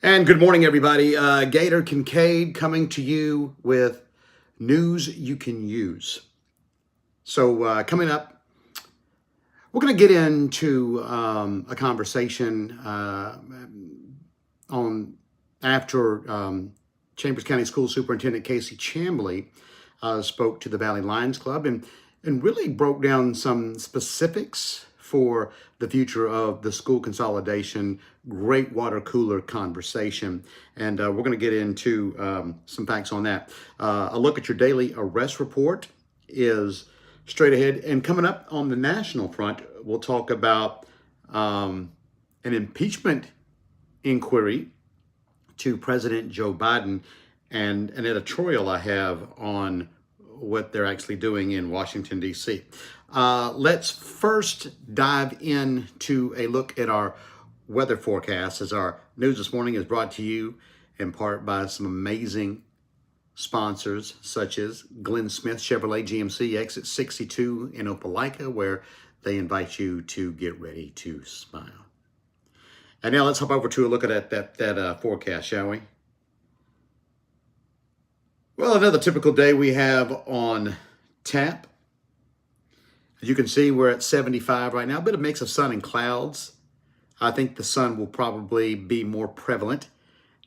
And good morning, everybody. Gator Kincaid coming to you with news you can use. So, coming up, we're going to get into a conversation on after Chambers County School Superintendent Casey Chamblee spoke to the Valley Lions Club and really broke down some specifics for the future of the school consolidation. Great water cooler conversation. And we're going to get into some facts on that. A look at your daily arrest report is straight ahead. And coming up on the national front, we'll talk about an impeachment inquiry to President Joe Biden and an editorial I have on what they're actually doing in Washington, D.C. Let's first dive into a look at our weather forecast, as our news this morning is brought to you in part by some amazing sponsors such as Glenn Smith Chevrolet GMC exit 62 in Opelika, where they invite you to get ready to smile. And now let's hop over to a look at that forecast, shall we? Well, another typical day we have on tap. As you can see, we're at 75 right now, a bit of mix of sun and clouds. I think the sun will probably be more prevalent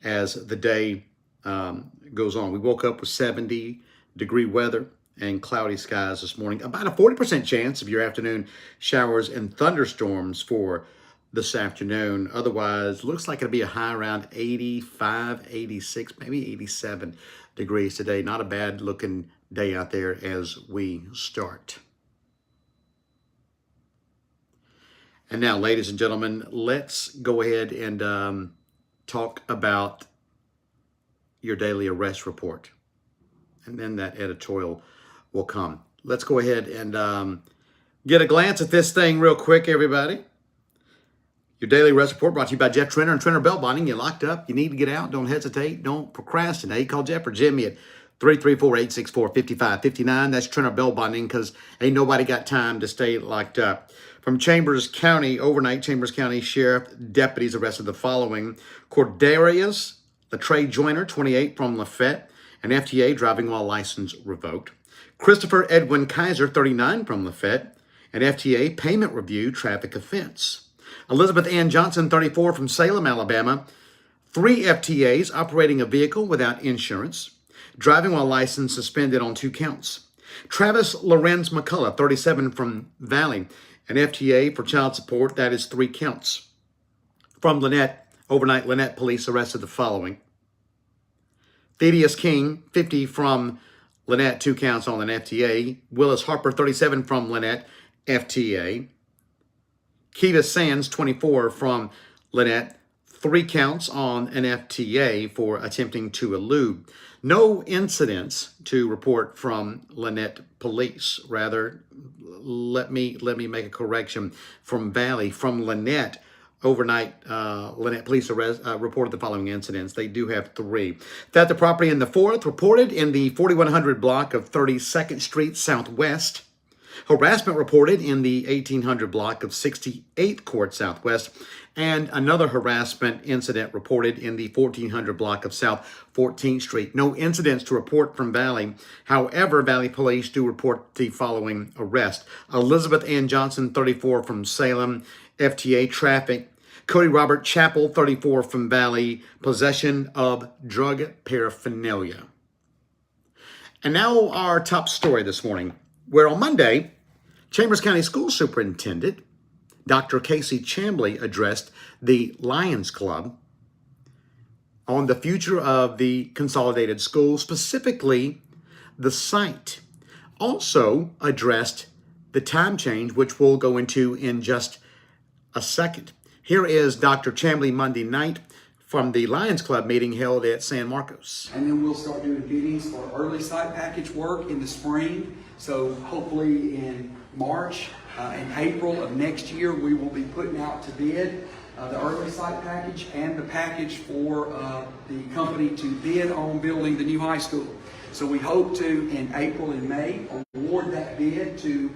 as the day goes on. We woke up with 70-degree weather and cloudy skies this morning. About a 40% chance of your afternoon showers and thunderstorms for this afternoon. Otherwise, looks like it'll be a high around 85, 86, maybe 87 degrees today. Not a bad looking day out there as we start. And now, ladies and gentlemen, let's go ahead and talk about your daily arrest report. And then that editorial will come. Let's go ahead and get a glance at this thing real quick, everybody. Your daily arrest report brought to you by Jeff Trenner and Trenner Belt Bonding. You're locked up. You need to get out. Don't hesitate. Don't procrastinate. Call Jeff or Jimmy at 334-864-5559. That's Trenner Belt Bonding, because ain't nobody got time to stay locked up. From Chambers County, overnight, Chambers County Sheriff deputies arrested the following: Cordarius Latrey Joyner, 28, from Lafette, an FTA driving while license revoked. Christopher Edwin Kaiser, 39, from Lafette, an FTA payment review traffic offense. Elizabeth Ann Johnson, 34, from Salem, Alabama, 3 FTAs operating a vehicle without insurance, driving while license suspended on 2 counts. Travis Lorenz McCullough, 37, from Valley, an FTA for child support, that is 3 counts. From Lynette, overnight, Lynette police arrested the following: Thaddeus King, 50, from Lynette, 2 counts on an FTA. Willis Harper, 37, from Lynette, FTA. Kiva Sands, 24, from Lynette, 3 counts on an FTA for attempting to elude. No incidents to report from Lynette police. Rather, let me make a correction. From Valley, from Lynette, overnight, Lynette police reported the following incidents. They do have 3. Theft of property in the 4th, reported in the 4100 block of 32nd Street Southwest. Harassment reported in the 1800 block of 68th Court Southwest, and another harassment incident reported in the 1400 block of South 14th Street. No incidents to report from Valley. However, Valley Police do report the following arrest: Elizabeth Ann Johnson, 34, from Salem, FTA traffic. Cody Robert Chappell, 34, from Valley, possession of drug paraphernalia. And now our top story this morning, where on Monday, Chambers County School Superintendent Dr. Casey Chamblee addressed the Lions Club on the future of the consolidated school, specifically the site. Also addressed the time change, which we'll go into in just a second. Here is Dr. Chamblee Monday night from the Lions Club meeting held at San Marcos. And then we'll start doing biddings for early site package work in the spring. So hopefully in March and April of next year, we will be putting out to bid the early site package and the package for the company to bid on building the new high school. So we hope to, in April and May, award that bid to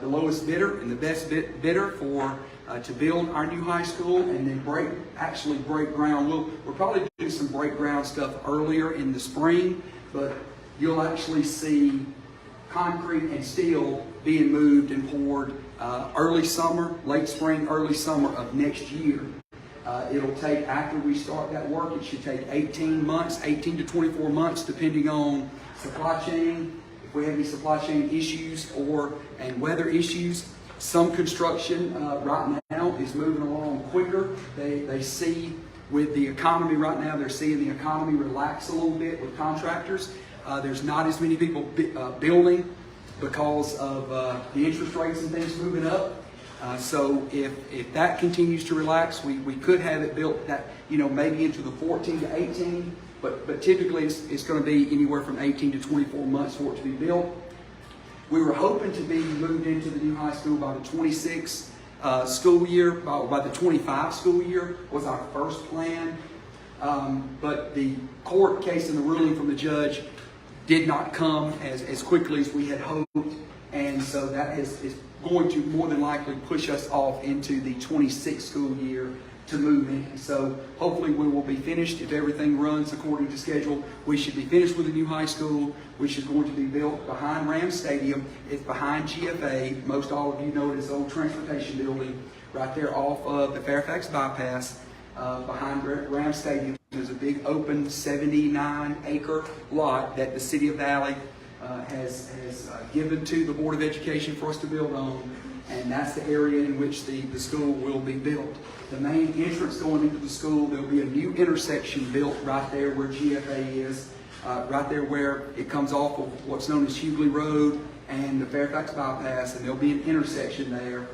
the lowest bidder and the best bidder for to build our new high school and then actually break ground. We'll probably do some break ground stuff earlier in the spring, but you'll actually see concrete and steel being moved and poured early summer, late spring, early summer of next year. It'll take, after we start that work, it should take 18 to 24 months, depending on supply chain, if we have any supply chain issues and weather issues. Some construction right now is moving along quicker. They see with the economy right now, they're seeing the economy relax a little bit with contractors. There's not as many people building because of the interest rates and things moving up. So if that continues to relax, we could have it built that, maybe into the 14 to 18, but typically it's going to be anywhere from 18 to 24 months for it to be built. We were hoping to be moved into the new high school by the 26 school year, by the 25 school year was our first plan. But the court case and the ruling from the judge did not come as quickly as we had hoped. And so that is going to more than likely push us off into the 26 school year to move in. So hopefully we will be finished. If everything runs according to schedule, we should be finished with the new high school, which is going to be built behind Rams Stadium. It's behind GFA. Most all of you know it as the old transportation building right there off of the Fairfax bypass behind Rams Stadium. There's a big open 79-acre lot that the City of Valley has given to the Board of Education for us to build on, and that's the area in which the school will be built. The main entrance going into the school, there'll be a new intersection built right there where GFA is, right there where it comes off of what's known as Hughley Road and the Fairfax bypass, and there'll be an intersection there.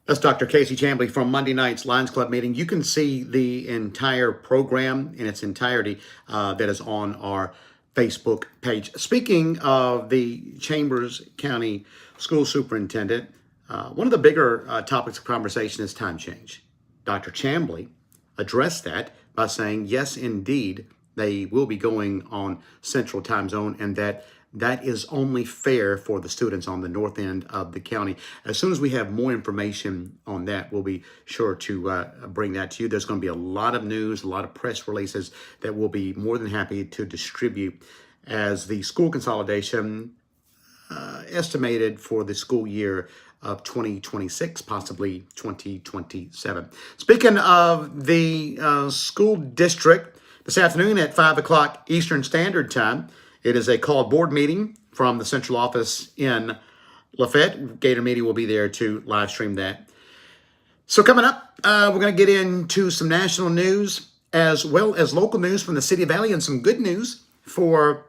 That's Dr. Casey Chambly from Monday night's Lions Club meeting. You can see the entire program in its entirety that is on our Facebook page. Speaking of the Chambers County School Superintendent, one of the bigger topics of conversation is time change. Dr. Chambly addressed that by saying, yes, indeed, they will be going on Central Time Zone, and that is only fair for the students on the north end of the county. As soon as we have more information on that, we'll be sure to bring that to you. There's going to be a lot of news, a lot of press releases that we'll be more than happy to distribute as the school consolidation estimated for the school year of 2026, possibly 2027. Speaking of the school district, this afternoon at 5 o'clock Eastern Standard Time, it is a called board meeting from the central office in Lafayette. Gator Media will be there to live stream that. So coming up, we're going to get into some national news as well as local news from the City of Valley and some good news for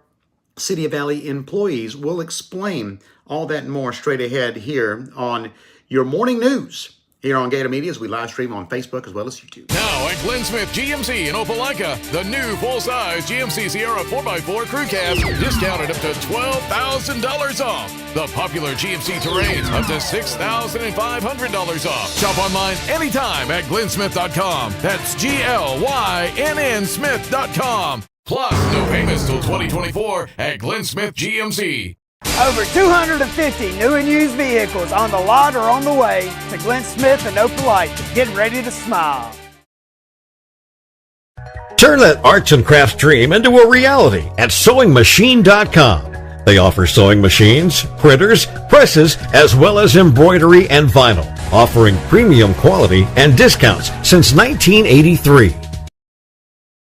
City of Valley employees. We'll explain all that and more straight ahead here on your morning news here on Gator Media as we live stream on Facebook as well as YouTube. Now at Glenn Smith GMC in Opelika, the new full-size GMC Sierra 4x4 Crew Cab discounted up to $12,000 off. The popular GMC Terrains up to $6,500 off. Shop online anytime at glennsmith.com. That's GLYNN Smith.com. Plus, no payments till 2024 at Glenn Smith GMC. Over 250 new and used vehicles on the lot or on the way to Glenn Smith and Opelika. Get ready to smile. Turn that arts and crafts dream into a reality at sewingmachine.com. They offer sewing machines, printers, presses, as well as embroidery and vinyl, offering premium quality and discounts since 1983.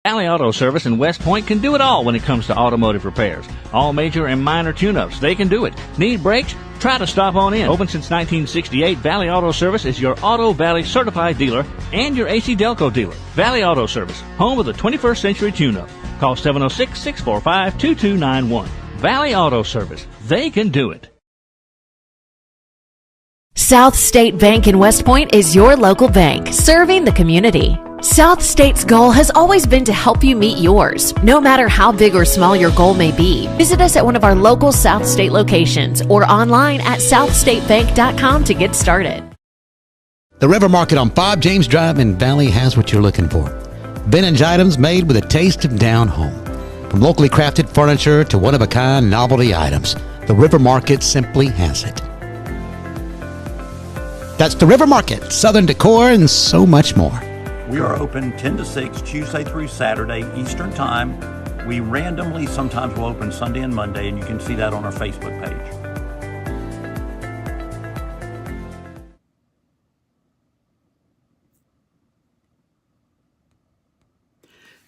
Valley Auto Service in West Point can do it all when it comes to automotive repairs. All major and minor tune-ups, they can do it. Need brakes? Try to stop on in. Open since 1968, Valley Auto Service is your Auto Valley certified dealer and your AC Delco dealer. Valley Auto Service, home of the 21st century tune-up. Call 706-645-2291. Valley Auto Service, they can do it. South State Bank in West Point is your local bank, serving the community. South State's goal has always been to help you meet yours, no matter how big or small your goal may be. Visit us at one of our local South State locations or online at southstatebank.com to get started. The River Market on 5 James Drive in Valley has what you're looking for. Vintage items made with a taste of down home. From locally crafted furniture to one-of-a-kind novelty items, the River Market simply has it. That's the River Market, Southern decor, and so much more. We are open 10 to 6, Tuesday through Saturday, Eastern Time. We randomly sometimes will open Sunday and Monday, and you can see that on our Facebook page.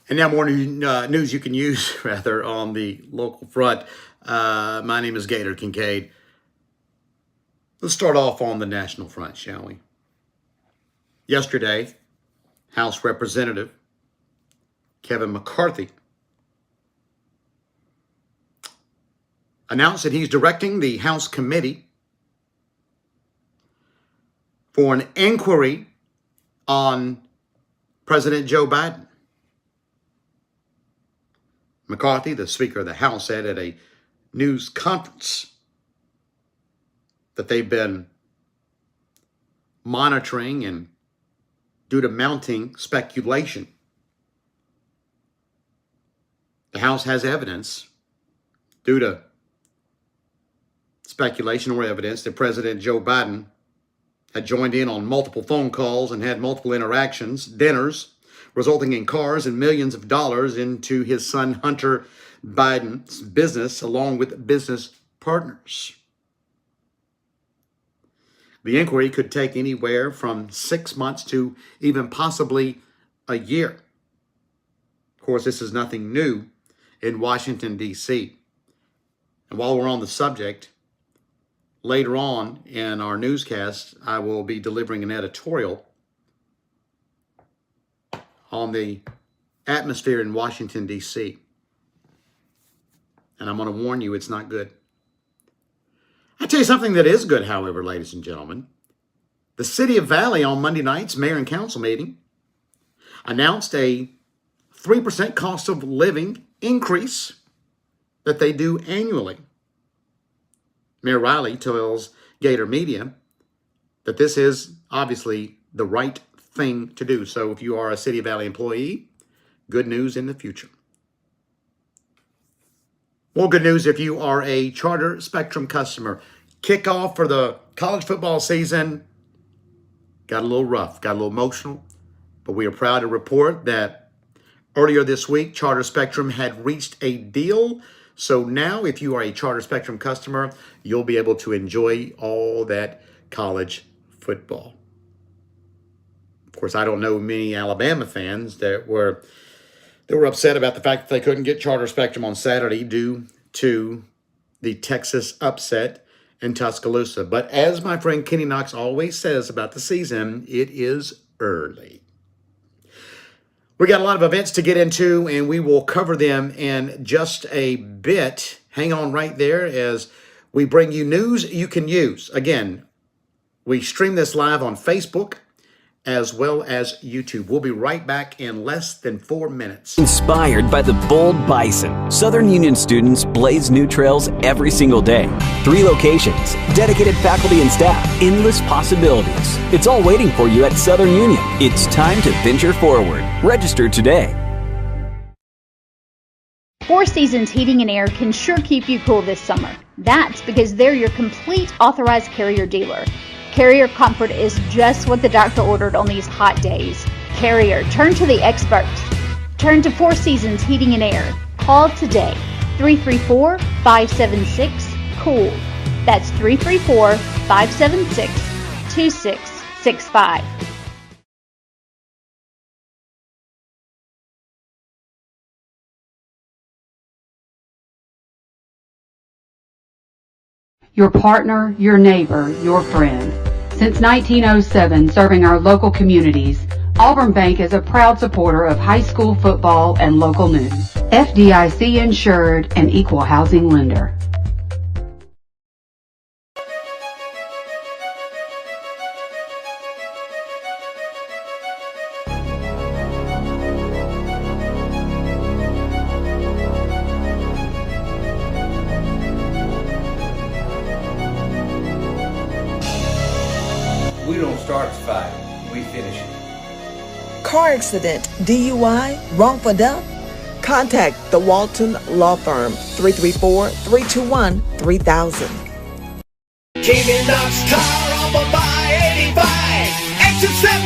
And now more news you can use, rather, on the local front. My name is Gator Kincaid. Let's start off on the national front, shall we? Yesterday, House Representative Kevin McCarthy announced that he's directing the House committee for an inquiry on President Joe Biden. McCarthy, the Speaker of the House, said at a news conference that they've been monitoring and due to mounting speculation. The House has evidence due to speculation or evidence that President Joe Biden had joined in on multiple phone calls and had multiple interactions, dinners, resulting in cars and millions of dollars into his son Hunter Biden's business, along with business partners. The inquiry could take anywhere from 6 months to even possibly a year. Of course, this is nothing new in Washington, D.C. And while we're on the subject, later on in our newscast, I will be delivering an editorial on the atmosphere in Washington, D.C. And I'm going to warn you, it's not good. I'll tell you something that is good, however, ladies and gentlemen. The City of Valley on Monday night's mayor and council meeting announced a 3% cost of living increase that they do annually. Mayor Riley tells Gator Media that this is obviously the right thing to do. So if you are a City of Valley employee, good news in the future. More good news if you are a Charter Spectrum customer. Kickoff for the college football season got a little rough, got a little emotional, but we are proud to report that earlier this week, Charter Spectrum had reached a deal. So now if you are a Charter Spectrum customer, you'll be able to enjoy all that college football. Of course, I don't know many Alabama fans that were upset about the fact that they couldn't get Charter Spectrum on Saturday due to the Texas upset in Tuscaloosa. But as my friend Kenny Knox always says about the season, it is early. We got a lot of events to get into, and we will cover them in just a bit. Hang on right there as we bring you news you can use. Again, we stream this live on Facebook as well as YouTube. We'll be right back in less than 4 minutes. Inspired by the bold bison, Southern Union students blaze new trails every single day. 3 locations, dedicated faculty and staff, endless possibilities. It's all waiting for you at Southern Union. It's time to venture forward. Register today. Four Seasons Heating and Air can sure keep you cool this summer. That's because they're your complete authorized Carrier dealer. Carrier comfort is just what the doctor ordered on these hot days. Carrier, turn to the experts. Turn to Four Seasons Heating and Air. Call today, 334-576-COOL. That's 334-576-2665. Your partner, your neighbor, your friend. Since 1907, serving our local communities, Auburn Bank is a proud supporter of high school football and local news. FDIC insured and equal housing lender. We don't start the fight, we finish it. Car accident, DUI, wrongful death? Contact the Walton Law Firm, 334-321-3000. Came in Knox car off of I-85.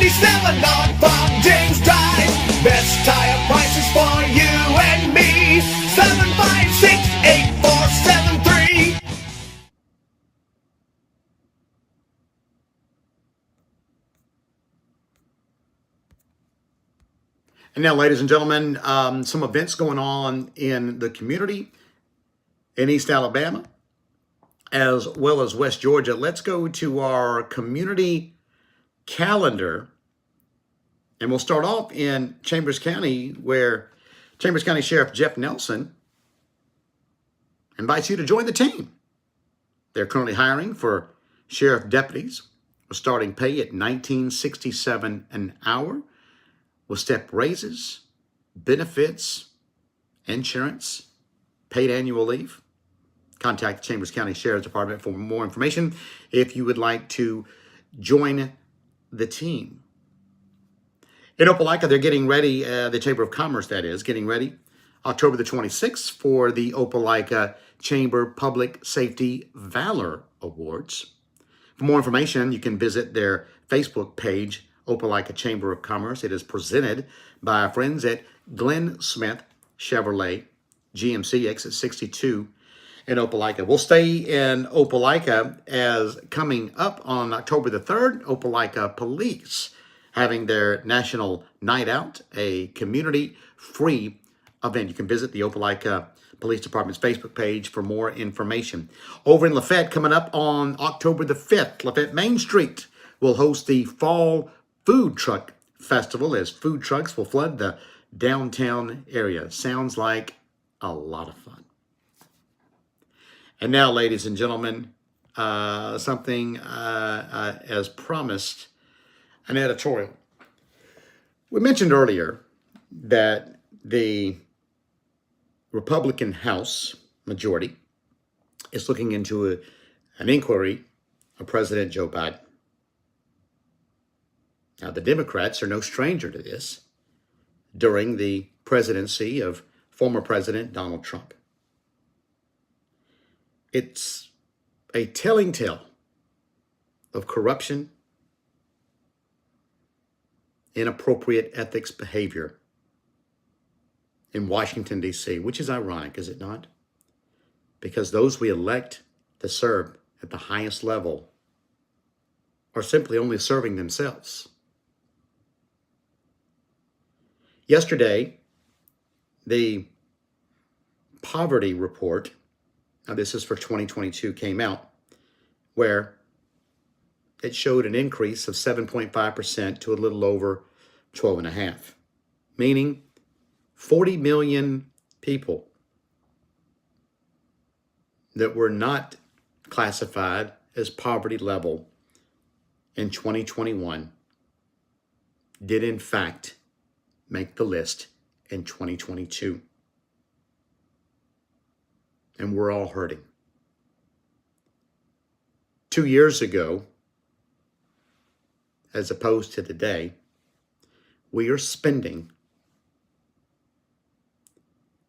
$277 on Bob James Drive. Best tire prices for you and me. 756-8473. And now, ladies and gentlemen, some events going on in the community in East Alabama, as well as West Georgia. Let's go to our community calendar, and we'll start off in Chambers County, where Chambers County Sheriff Jeff Nelson invites you to join the team. They're currently hiring for sheriff deputies with starting pay at $19.67 an hour, with step raises, benefits, insurance, paid annual leave. Contact the Chambers County Sheriff's Department for more information if you would like to join the team. In Opelika, they're getting ready, the Chamber of Commerce, that is, getting ready October the 26th for the Opelika Chamber Public Safety Valor Awards. For more information, you can visit their Facebook page, Opelika Chamber of Commerce. It is presented by our friends at Glenn Smith Chevrolet GMC Exit 62 in Opelika. We'll stay in Opelika, as coming up on October the 3rd, Opelika Police having their National Night Out, a community-free event. You can visit the Opelika Police Department's Facebook page for more information. Over in Lafayette, coming up on October the 5th, Lafayette Main Street will host the Fall Food Truck Festival, as food trucks will flood the downtown area. Sounds like a lot of fun. And now, ladies and gentlemen, something as promised, an editorial. We mentioned earlier that the Republican House majority is looking into an inquiry of President Joe Biden. Now, the Democrats are no stranger to this during the presidency of former President Donald Trump. It's a telling tale of corruption, inappropriate ethics behavior in Washington, D.C., which is ironic, is it not? Because those we elect to serve at the highest level are simply only serving themselves. Yesterday, the poverty report, now this is for 2022, came out, where it showed an increase of 7.5% to a little over 12.5%, meaning 40 million people that were not classified as poverty level in 2021 did in fact make the list in 2022. And we're all hurting. 2 years ago, as opposed to today, we are spending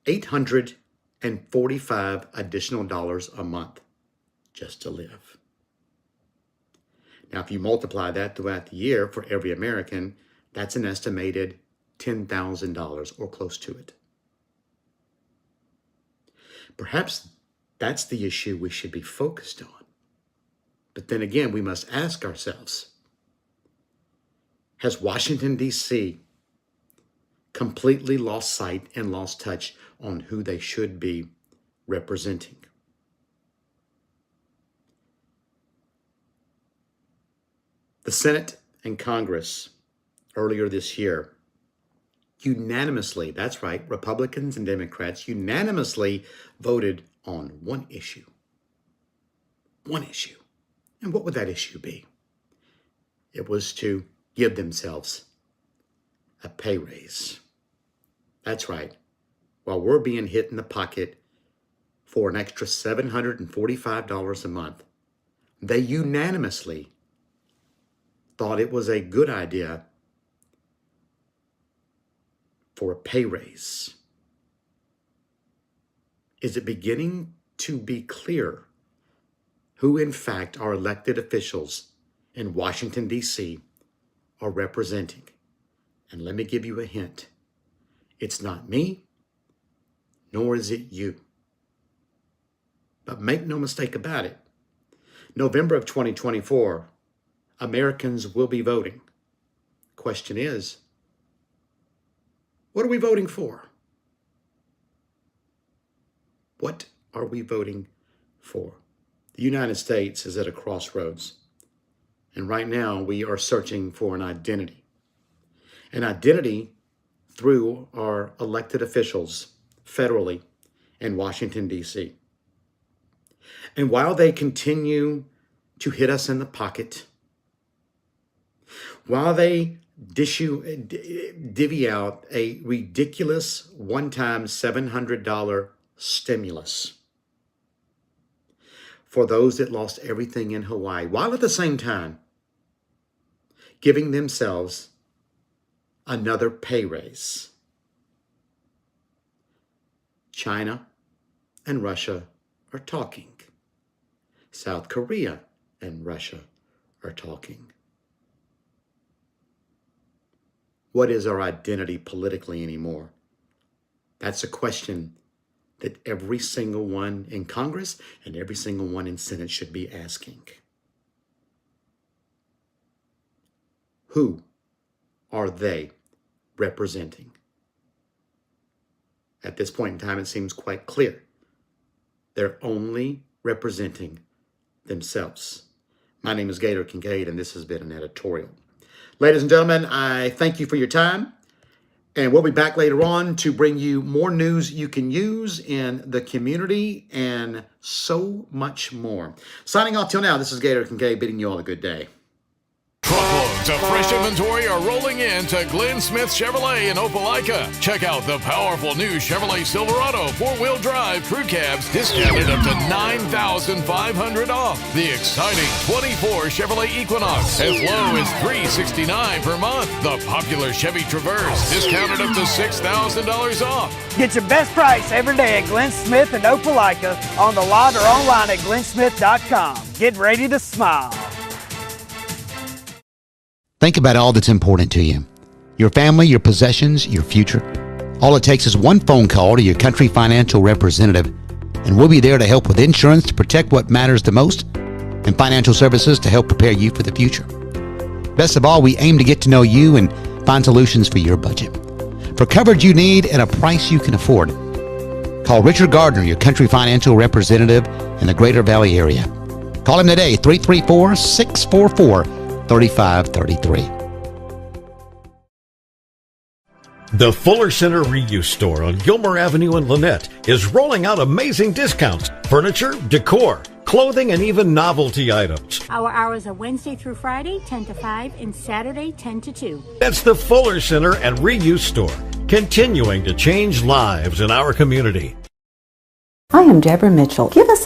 $845 additional dollars a month just to live. Now, if you multiply that throughout the year for every American, that's an estimated $10,000 or close to it. Perhaps that's the issue we should be focused on. But then again, we must ask ourselves, has Washington, D.C. completely lost sight and lost touch on who they should be representing? The Senate and Congress earlier this year unanimously, that's right, Republicans and Democrats unanimously voted on one issue. One issue. And what would that issue be? It was to give themselves a pay raise. That's right. While we're being hit in the pocket for an extra $745 a month, they unanimously thought it was a good idea for a pay raise. Is it beginning to be clear who in fact our elected officials in Washington, D.C. are representing. And let me give you a hint. It's not me, nor is it you. But make no mistake about it. November of 2024, Americans will be voting. Question is, what are we voting for? What are we voting for? The United States is at a crossroads. And right now we are searching for an identity. An identity through our elected officials federally in Washington, D.C. And while they continue to hit us in the pocket, while they divvy out a ridiculous one-time $700 stimulus for those that lost everything in Hawaii, while at the same time giving themselves another pay raise, China and Russia are talking. South Korea and Russia are talking. What is our identity politically anymore? That's a question that every single one in Congress and every single one in Senate should be asking. Who are they representing? At this point in time, it seems quite clear. They're only representing themselves. My name is Gator Kincaid, and this has been an editorial. Ladies and gentlemen, I thank you for your time, and we'll be back later on to bring you more news you can use in the community and so much more. Signing off till now, this is Gator Kincaid bidding you all a good day. Truckloads of fresh inventory are rolling in to Glenn Smith Chevrolet in Opelika. Check out the powerful new Chevrolet Silverado 4-wheel drive crew cabs discounted up to $9,500 off. The exciting 24 Chevrolet Equinox as low as $369 per month. The popular Chevy Traverse discounted up to $6,000 off. Get your best price every day at Glenn Smith in Opelika, on the lot or online at glennsmith.com. Get ready to smile. Think about all that's important to you. Your family, your possessions, your future. All it takes is one phone call to your Country Financial representative, and we'll be there to help with insurance to protect what matters the most and financial services to help prepare you for the future. Best of all, we aim to get to know you and find solutions for your budget. For coverage you need at a price you can afford, call Richard Gardner, your Country Financial representative in the Greater Valley area. Call him today, 334-644-3533. The Fuller Center Reuse Store on Gilmer Avenue in Lynette is rolling out amazing discounts. Furniture, decor, clothing, and even novelty items. Our hours are Wednesday through Friday, 10 to 5, and Saturday, 10 to 2. That's the Fuller Center and Reuse Store, continuing to change lives in our community. I am Deborah Mitchell. Give us